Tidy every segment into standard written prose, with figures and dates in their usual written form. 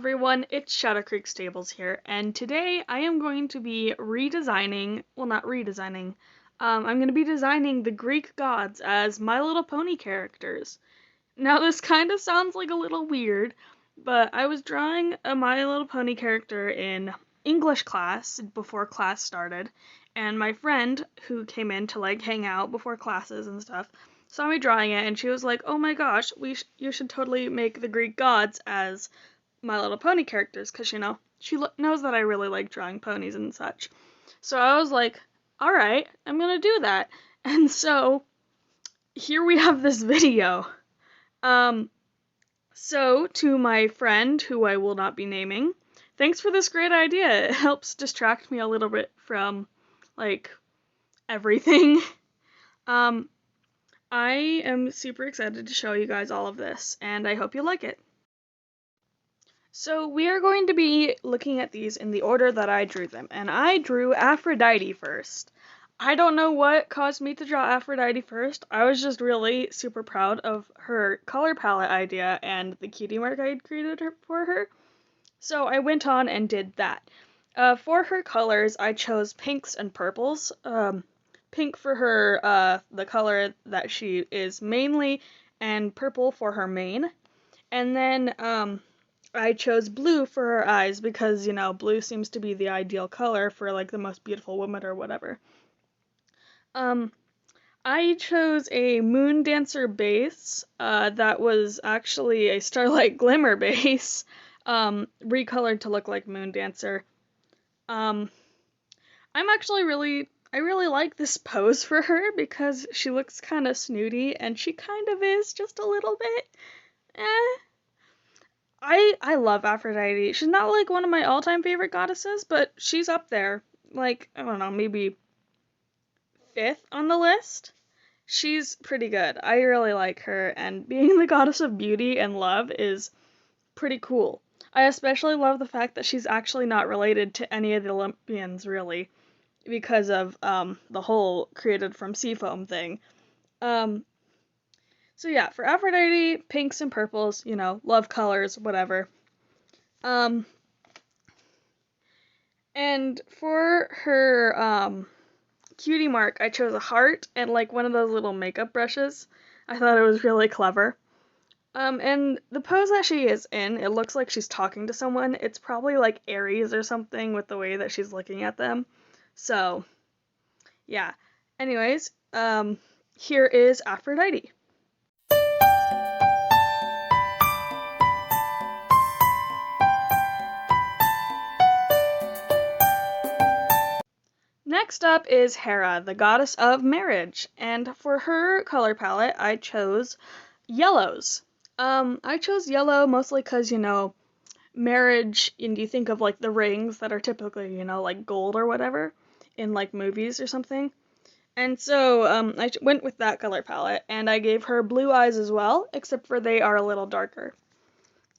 everyone, it's Shadow Creek's Tables here, and today I am going to be redesigning, well not redesigning, I'm going to be designing the Greek gods as My Little Pony characters. Now this kind of sounds like a little weird, but I was drawing a My Little Pony character in English class before class started, and my friend who came in to like hang out before classes and stuff saw me drawing it, and she was like, "Oh my gosh, you should totally make the Greek gods as My Little Pony characters," because, she knows that I really like drawing ponies and such. So I was like, alright, I'm gonna do that. And so, here we have this video. So, to my friend, who I will not be naming, thanks for this great idea. It helps distract me a little bit from, everything. I am super excited to show you guys all of this, and I hope you like it. So we are going to be looking at these in the order that I drew them, and I drew Aphrodite first. I don't know what caused me to draw Aphrodite first. I was just really super proud of her color palette idea and the cutie mark I had created for her. So I went on and did that. For her colors, I chose pinks and purples. Pink for her, the color that she is mainly, and purple for her mane. And then, I chose blue for her eyes because, blue seems to be the ideal color for, the most beautiful woman or whatever. I chose a Moon Dancer base, that was actually a Starlight Glimmer base, recolored to look like Moon Dancer. I really like this pose for her because she looks kind of snooty, and she kind of is, just a little bit. I love Aphrodite. She's not one of my all-time favorite goddesses, but she's up there. I don't know, maybe 5th on the list. She's pretty good. I really like her, and being the goddess of beauty and love is pretty cool. I especially love the fact that she's actually not related to any of the Olympians, really, because of the whole created from sea foam thing. So yeah, for Aphrodite, pinks and purples, love colors, whatever. And for her cutie mark, I chose a heart and one of those little makeup brushes. I thought it was really clever. And the pose that she is in, it looks like she's talking to someone. It's probably Aries or something with the way that she's looking at them. So, yeah. Anyways, here is Aphrodite. Next up is Hera, the goddess of marriage, and for her color palette, I chose yellows. I chose yellow mostly because, marriage, and you think of, the rings that are typically, gold or whatever, in, movies or something. And so, I went with that color palette, and I gave her blue eyes as well, except for they are a little darker.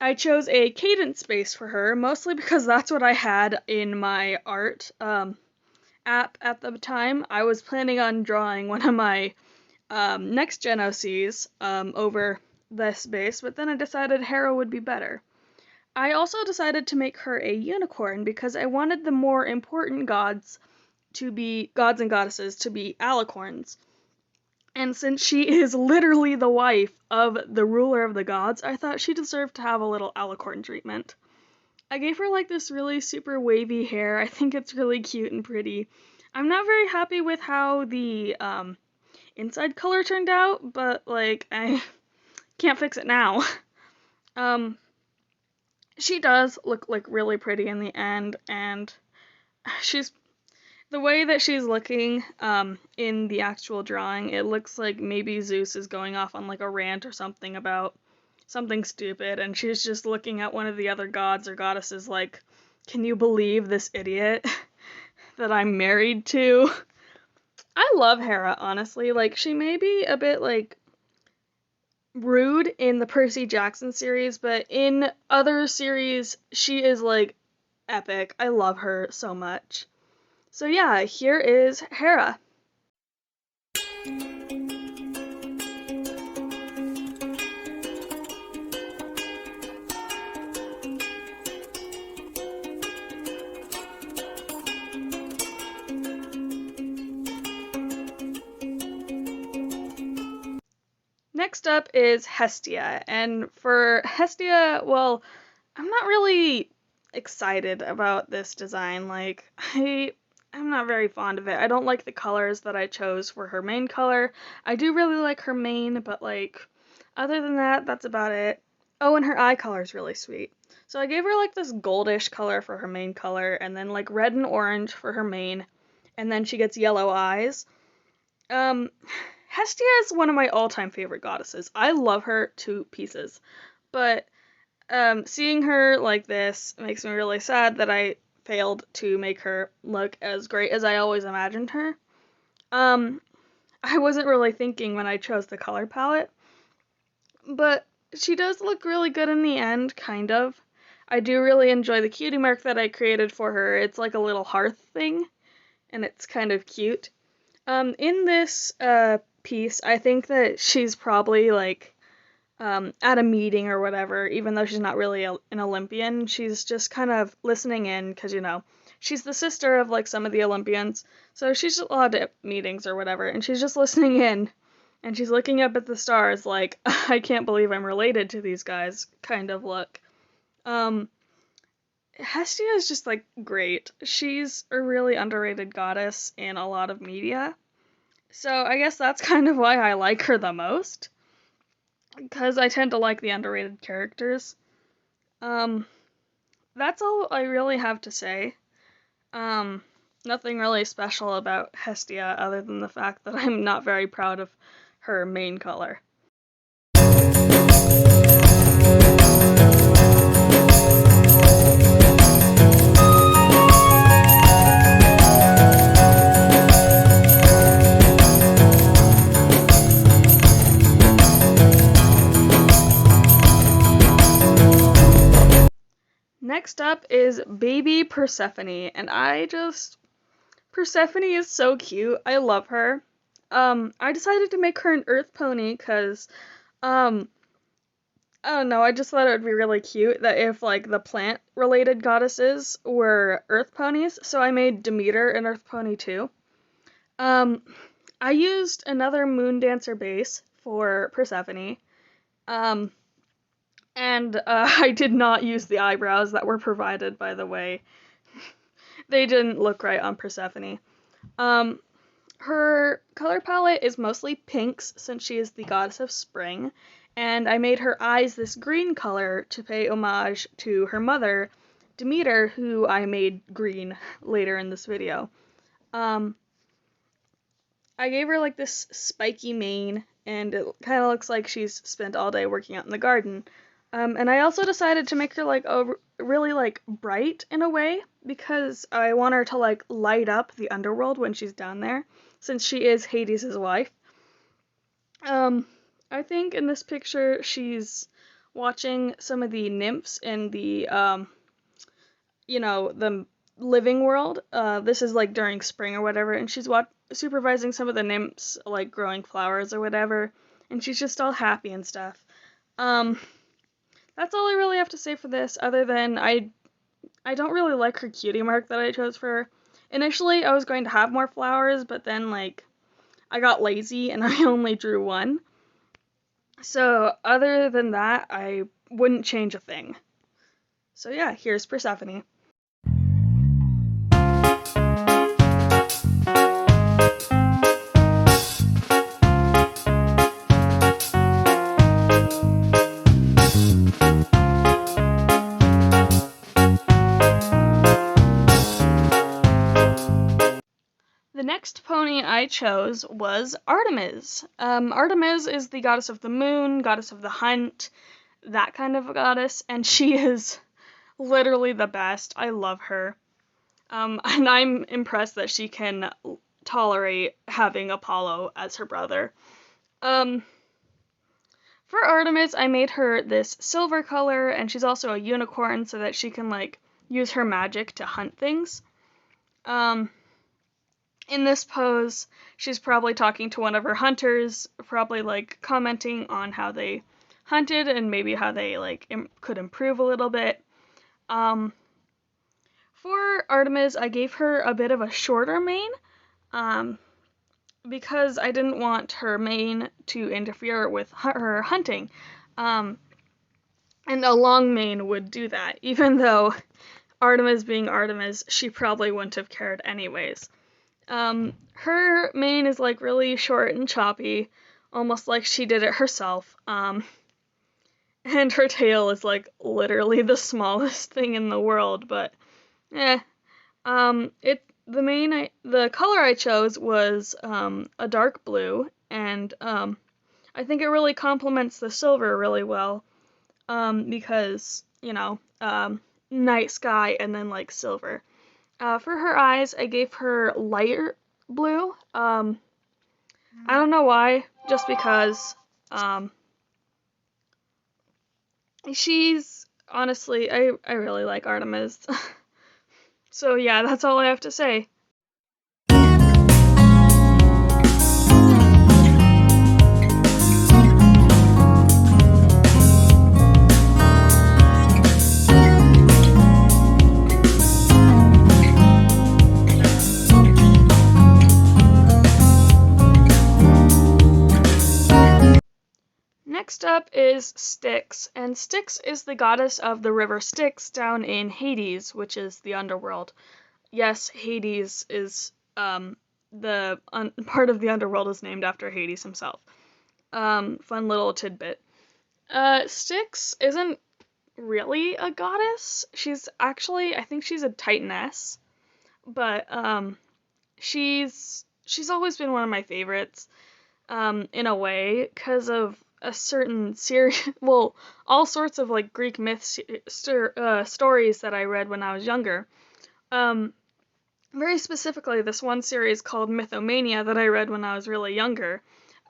I chose a cadence base for her, mostly because that's what I had in my art, app at the time. I was planning on drawing one of my next gen OCs over this base, but then I decided Hera would be better. I also decided to make her a unicorn because I wanted the more important gods and goddesses to be alicorns. And since she is literally the wife of the ruler of the gods, I thought she deserved to have a little alicorn treatment. I gave her this really super wavy hair. I think it's really cute and pretty. I'm not very happy with how the inside color turned out, but I can't fix it now. She does look really pretty in the end, and the way that she's looking in the actual drawing, it looks like maybe Zeus is going off on a rant or something about something stupid, and she's just looking at one of the other gods or goddesses can you believe this idiot that I'm married to? I love Hera, honestly. She may be a bit rude in the Percy Jackson series, but in other series she is epic. I love her so much. So yeah, here is Hera. Next up is Hestia, and for Hestia, well, I'm not really excited about this design. Like, I'm not very fond of it. I don't like the colors that I chose for her main color. I do really like her mane, but like, other than that, that's about it. Oh, and her eye color is really sweet. So I gave her like this goldish color for her main color, and then like red and orange for her mane, and then she gets yellow eyes. Um, Hestia is one of my all-time favorite goddesses. I love her to pieces, but seeing her like this makes me really sad that I failed to make her look as great as I always imagined her. I wasn't really thinking when I chose the color palette, but she does look really good in the end, kind of. I do really enjoy the cutie mark that I created for her. It's like a little hearth thing, and it's kind of cute. In this piece, I think that she's probably like at a meeting or whatever, even though she's not really an Olympian. She's just kind of listening in because, she's the sister of like some of the Olympians. So she's allowed at meetings or whatever, and she's just listening in. And she's looking up at the stars like, I can't believe I'm related to these guys kind of look. Hestia is just like great. She's a really underrated goddess in a lot of media. So I guess that's kind of why I like her the most. Because I tend to like the underrated characters. That's all I really have to say. Nothing really special about Hestia other than the fact that I'm not very proud of her main color. Next up is baby Persephone, and Persephone is so cute. I love her. I decided to make her an earth pony because, I don't know, I just thought it would be really cute that if, like, the plant-related goddesses were earth ponies, so I made Demeter an earth pony too. I used another Moon Dancer base for Persephone, and I did not use the eyebrows that were provided, by the way. They didn't look right on Persephone. Her color palette is mostly pinks since she is the goddess of spring, and I made her eyes this green color to pay homage to her mother, Demeter, who I made green later in this video. I gave her like this spiky mane, and it kind of looks like she's spent all day working out in the garden. And I also decided to make her like really like bright in a way because I want her to like light up the underworld when she's down there, since she is Hades' wife. I think in this picture she's watching some of the nymphs in the the living world. This is like during spring or whatever, and she's supervising some of the nymphs like growing flowers or whatever, and she's just all happy and stuff. That's all I really have to say for this, other than I don't really like her cutie mark that I chose for her. Initially, I was going to have more flowers, but then, like, I got lazy and I only drew one. So, other than that, I wouldn't change a thing. So yeah, here's Persephone. The next pony I chose was Artemis. Artemis is the goddess of the moon, goddess of the hunt, that kind of a goddess, and she is literally the best. I love her. And I'm impressed that she can tolerate having Apollo as her brother. For Artemis, I made her this silver color, and she's also a unicorn so that she can, like, use her magic to hunt things. In this pose, she's probably talking to one of her hunters, probably, like, commenting on how they hunted and maybe how they, like, could improve a little bit. For Artemis, I gave her a bit of a shorter mane, because I didn't want her mane to interfere with her hunting. Um, and a long mane would do that, even though Artemis being Artemis, she probably wouldn't have cared anyways. Her mane is like really short and choppy, almost like she did it herself. And her tail is like literally the smallest thing in the world, but eh. The color I chose was a dark blue, and I think it really complements the silver really well. Because night sky and then like silver. For her eyes, I gave her lighter blue. I don't know why, just because. She's honestly, I really like Artemis. So yeah, that's all I have to say. Next up is Styx, and Styx is the goddess of the river Styx down in Hades, which is the underworld. Yes, Hades is part of the underworld is named after Hades himself. Fun little tidbit. Styx isn't really a goddess. She's actually, I think she's a titaness, but she's always been one of my favorites. In a way, because of a certain series, well, all sorts of like Greek myth stories that I read when I was younger. Very specifically, this one series called Mythomania that I read when I was really younger.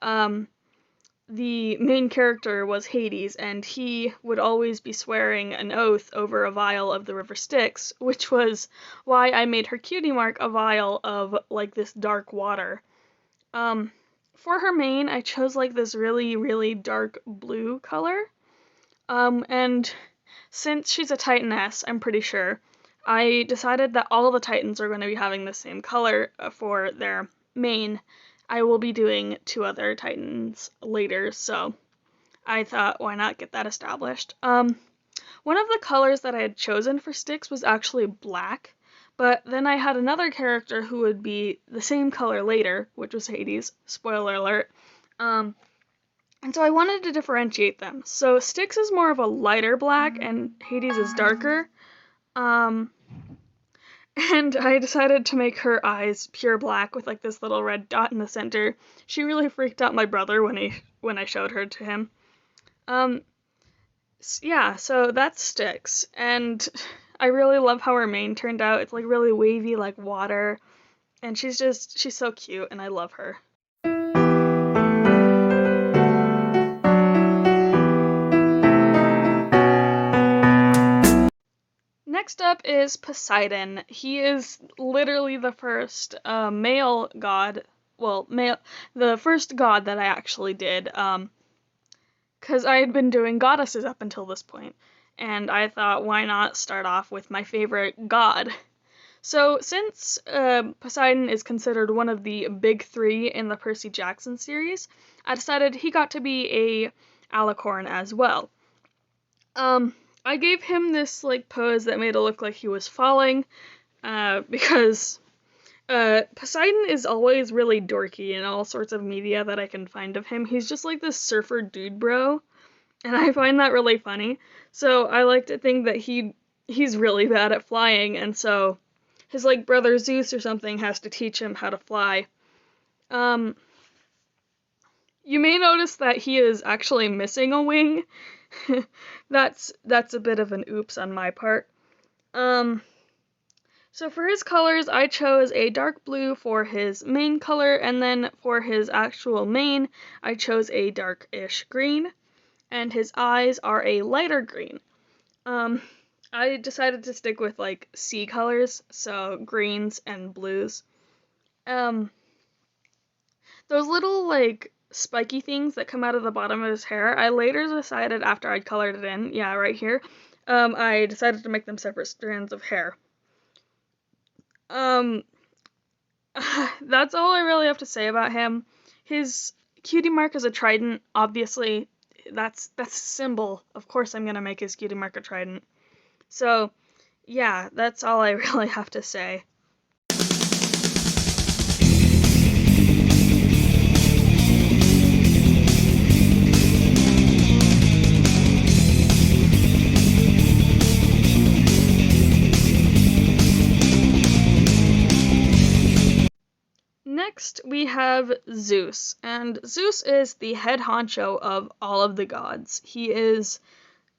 The main character was Hades, and he would always be swearing an oath over a vial of the river Styx, which was why I made her cutie mark a vial of like this dark water. For her mane, I chose like this really, really dark blue color. And since she's a Titaness, I'm pretty sure, I decided that all the Titans are going to be having the same color for their mane. I will be doing 2 other Titans later, so I thought, why not get that established? One of the colors that I had chosen for Styx was actually black. But then I had another character who would be the same color later, which was Hades. Spoiler alert. And so I wanted to differentiate them. So Styx is more of a lighter black, and Hades is darker. And I decided to make her eyes pure black with like this little red dot in the center. She really freaked out my brother when I showed her to him. Yeah, so that's Styx, and I really love how her mane turned out. It's like really wavy like water, and she's so cute, and I love her. Next up is Poseidon. He is literally the first male god, the first god that I actually did, because I had been doing goddesses up until this point, and I thought, why not start off with my favorite god? So, since Poseidon is considered one of the big 3 in the Percy Jackson series, I decided he got to be a alicorn as well. I gave him this like pose that made it look like he was falling, because Poseidon is always really dorky in all sorts of media that I can find of him. He's just like this surfer dude bro, and I find that really funny. So I like to think that he's really bad at flying, and so his like brother Zeus or something has to teach him how to fly. You may notice that he is actually missing a wing. That's a bit of an oops on my part. So for his colors, I chose a dark blue for his main color, and then for his actual mane, I chose a darkish green, and his eyes are a lighter green. I decided to stick with like sea colors, so greens and blues. Those little like spiky things that come out of the bottom of his hair, I later decided after I'd colored it in, yeah, right here, I decided to make them separate strands of hair. That's all I really have to say about him. His cutie mark is a trident, obviously. That's a symbol. Of course I'm gonna make his cutie mark a trident. So, yeah, that's all I really have to say. Next, we have Zeus, and Zeus is the head honcho of all of the gods. He is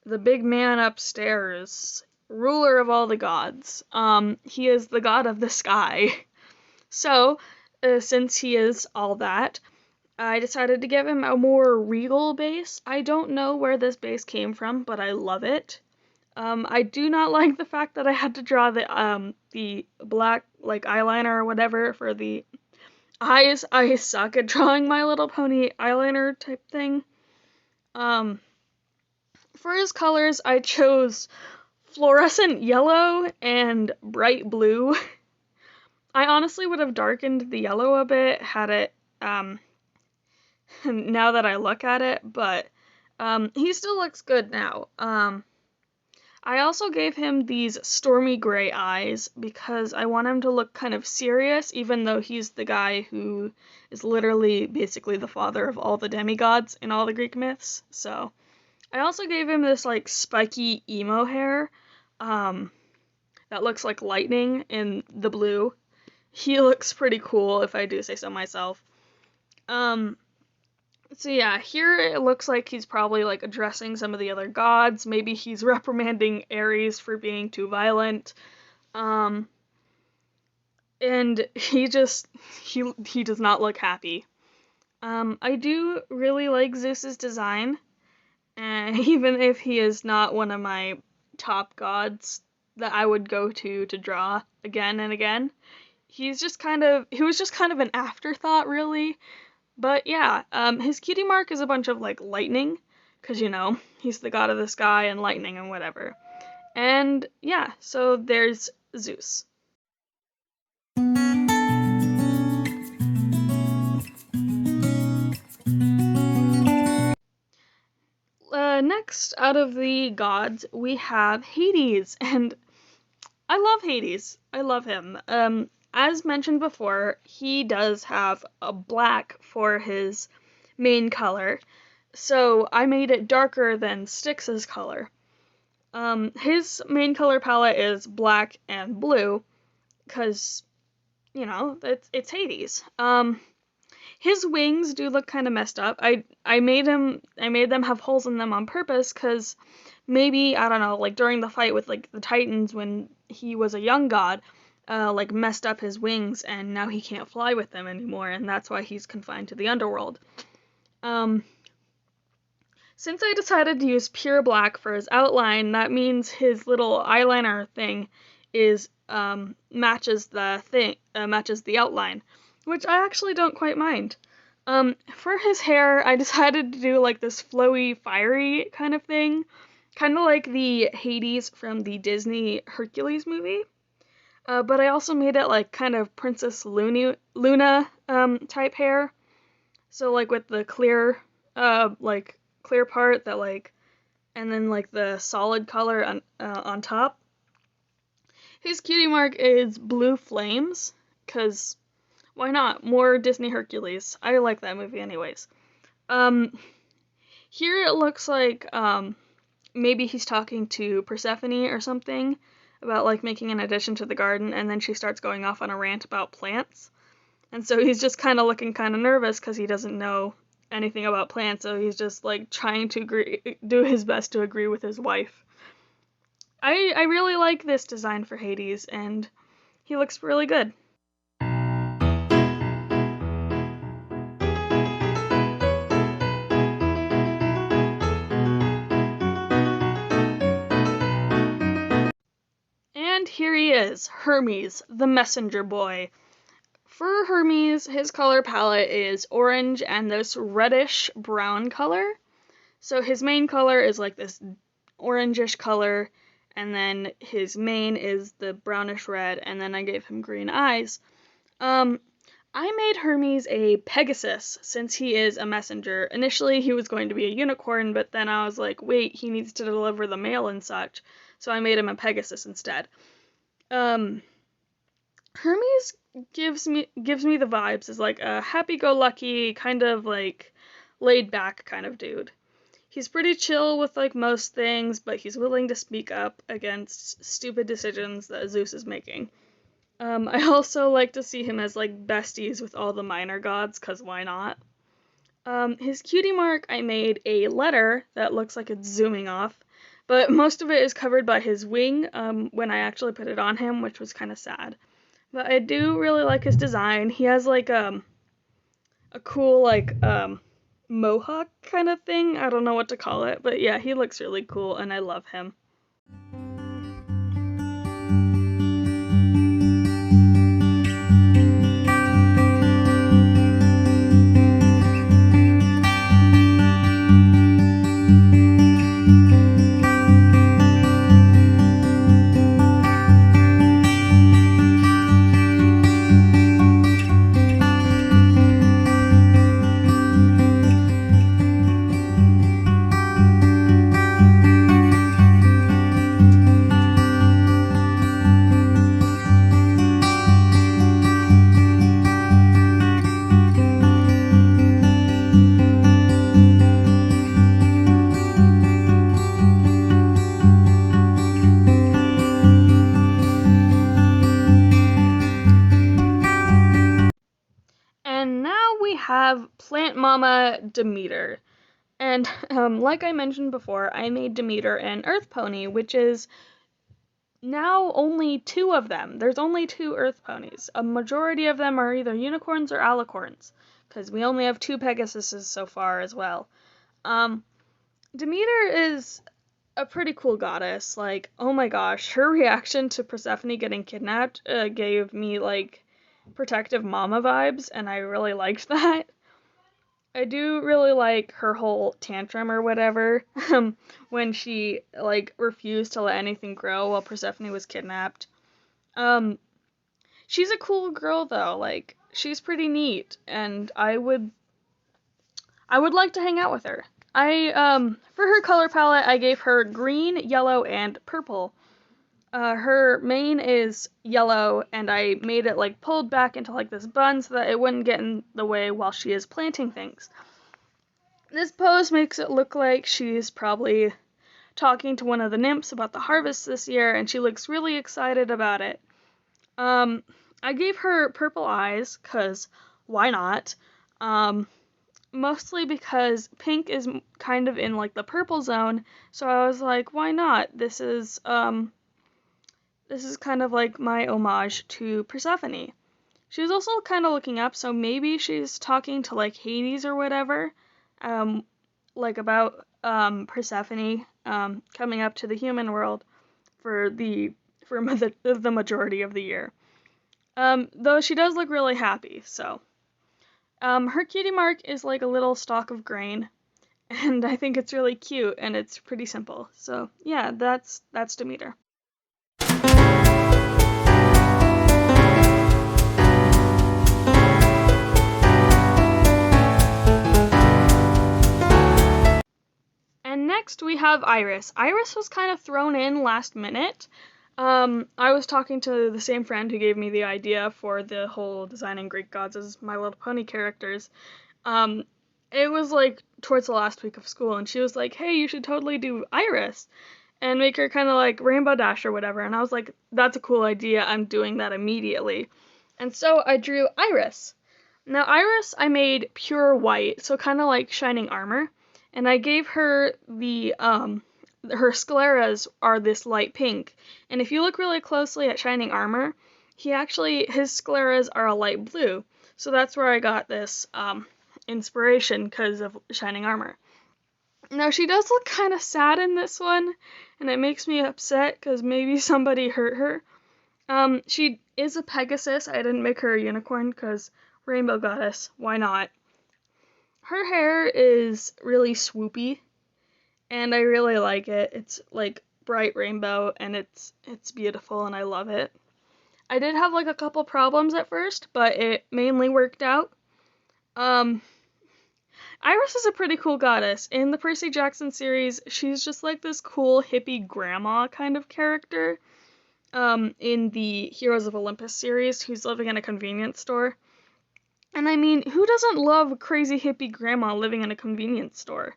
the big man upstairs, ruler of all the gods. He is the god of the sky. So, since he is all that, I decided to give him a more regal base. I don't know where this base came from, but I love it. I do not like the fact that I had to draw the black like eyeliner or whatever for the eyes. I suck at drawing My Little Pony eyeliner type thing. Um, for his colors, I chose fluorescent yellow and bright blue. I honestly would have darkened the yellow a bit had it, now that I look at it, but, he still looks good now. I also gave him these stormy gray eyes because I want him to look kind of serious, even though he's the guy who is literally basically the father of all the demigods in all the Greek myths. So I also gave him this like spiky emo hair that looks like lightning in the blue. He looks pretty cool if I do say so myself. So yeah, here it looks like he's probably like addressing some of the other gods. Maybe he's reprimanding Ares for being too violent. And he does not look happy. I do really like Zeus's design, and even if he is not one of my top gods that I would go to draw again and again, he was just kind of an afterthought, really. But yeah, his cutie mark is a bunch of like lightning, because he's the god of the sky and lightning and whatever. And yeah, so there's Zeus. Next, out of the gods, we have Hades, and I love Hades. I love him. As mentioned before, he does have a black for his main color, so I made it darker than Styx's color. His main color palette is black and blue, because, it's Hades. His wings do look kind of messed up. I made them have holes in them on purpose, because maybe, I don't know, like during the fight with like the Titans when he was a young god, like messed up his wings and now he can't fly with them anymore, and that's why he's confined to the underworld. Since I decided to use pure black for his outline, that means his little eyeliner thing is matches the outline, which I actually don't quite mind. For his hair, I decided to do like this flowy, fiery kind of thing, kind of like the Hades from the Disney Hercules movie. But I also made it like kind of Princess Luna type hair. So like with the clear part that like, and then like the solid color on top. His cutie mark is blue flames, cause why not? More Disney Hercules. I like that movie anyways. Here it looks like maybe he's talking to Persephone or something about like making an addition to the garden, and then she starts going off on a rant about plants. And so he's just kind of looking kind of nervous because he doesn't know anything about plants, so he's just like trying to do his best to agree with his wife. I really like this design for Hades, and he looks really good. And here he is, Hermes, the messenger boy. For Hermes, his color palette is orange and this reddish brown color. So his main color is like this orangish color, and then his mane is the brownish red, and then I gave him green eyes. Um, I made Hermes a Pegasus since he is a messenger. Initially, he was going to be a unicorn, but then I was like, wait, he needs to deliver the mail and such, so I made him a Pegasus instead. Um, Hermes gives me the vibes as like a happy-go-lucky, kind of like laid-back kind of dude. He's pretty chill with like most things, but he's willing to speak up against stupid decisions that Zeus is making. I also like to see him as like besties with all the minor gods, cause why not? His cutie mark, I made a letter that looks like it's zooming off, but most of it is covered by his wing when I actually put it on him, which was kind of sad. But I do really like his design. He has like a cool like mohawk kind of thing. I don't know what to call it, but yeah, he looks really cool and I love him. And now we have Plant Mama Demeter. And like I mentioned before, I made Demeter an Earth Pony, which is now only two of them. There's only two Earth Ponies. A majority of them are either unicorns or alicorns, because we only have two Pegasuses so far as well. Demeter is a pretty cool goddess. Like, oh my gosh, her reaction to Persephone getting kidnapped gave me like protective mama vibes, and I really liked that. I do really like her whole tantrum or whatever, when she like refused to let anything grow while Persephone was kidnapped. Um, she's a cool girl though. Like, she's pretty neat, and I would like to hang out with her. For her color palette, I gave her green, yellow, and purple. Her mane is yellow, and I made it like pulled back into like this bun so that it wouldn't get in the way while she is planting things. This pose makes it look like she's probably talking to one of the nymphs about the harvest this year, and she looks really excited about it. I gave her purple eyes, 'cause why not? Mostly because pink is kind of in like the purple zone, so I was like, why not? This is kind of like my homage to Persephone. She was also kind of looking up, so maybe she's talking to like Hades or whatever, like about Persephone coming up to the human world for the majority of the year. Though she does look really happy, so. Her cutie mark is like a little stalk of grain, and I think it's really cute, and it's pretty simple. So yeah, that's Demeter. And next we have Iris. Iris was kind of thrown in last minute. I was talking to the same friend who gave me the idea for the whole designing Greek gods as My Little Pony characters. It was like towards the last week of school, and she was like, hey, you should totally do Iris and make her kind of like Rainbow Dash or whatever. And I was like, that's a cool idea. I'm doing that immediately. And so I drew Iris. Now, Iris I made pure white, so kind of like shining armor. And I gave her her scleras are this light pink. And if you look really closely at shining armor, his scleras are a light blue. So that's where I got this inspiration because of shining armor. Now, she does look kind of sad in this one, and it makes me upset because maybe somebody hurt her. She is a Pegasus. I didn't make her a unicorn because rainbow goddess, why not? Her hair is really swoopy, and I really like it. It's like bright rainbow, and it's beautiful, and I love it. I did have like a couple problems at first, but it mainly worked out. Um, Iris is a pretty cool goddess. In the Percy Jackson series, she's just like this cool hippie grandma kind of character. In the Heroes of Olympus series, who's living in a convenience store. And I mean, who doesn't love a crazy hippie grandma living in a convenience store?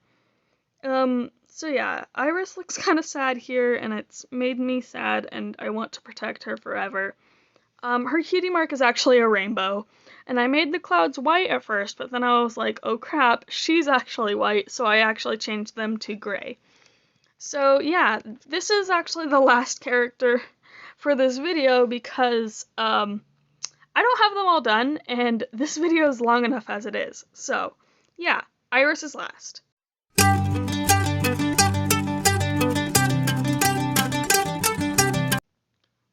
So yeah, Iris looks kind of sad here, and it's made me sad, and I want to protect her forever. Her cutie mark is actually a rainbow, and I made the clouds white at first, but then I was like, oh crap, she's actually white, so I actually changed them to gray. So yeah, this is actually the last character for this video because, I don't have them all done, and this video is long enough as it is. So yeah, Iris is last.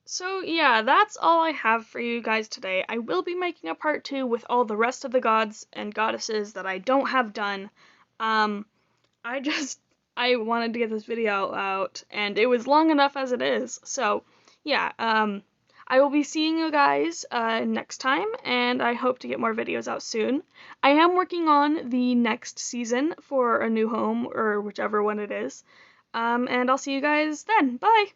So yeah, that's all I have for you guys today. I will be making a part 2 with all the rest of the gods and goddesses that I don't have done. I wanted to get this video out, and it was long enough as it is. So yeah, I will be seeing you guys next time, and I hope to get more videos out soon. I am working on the next season for A New Home, or whichever one it is. And I'll see you guys then. Bye!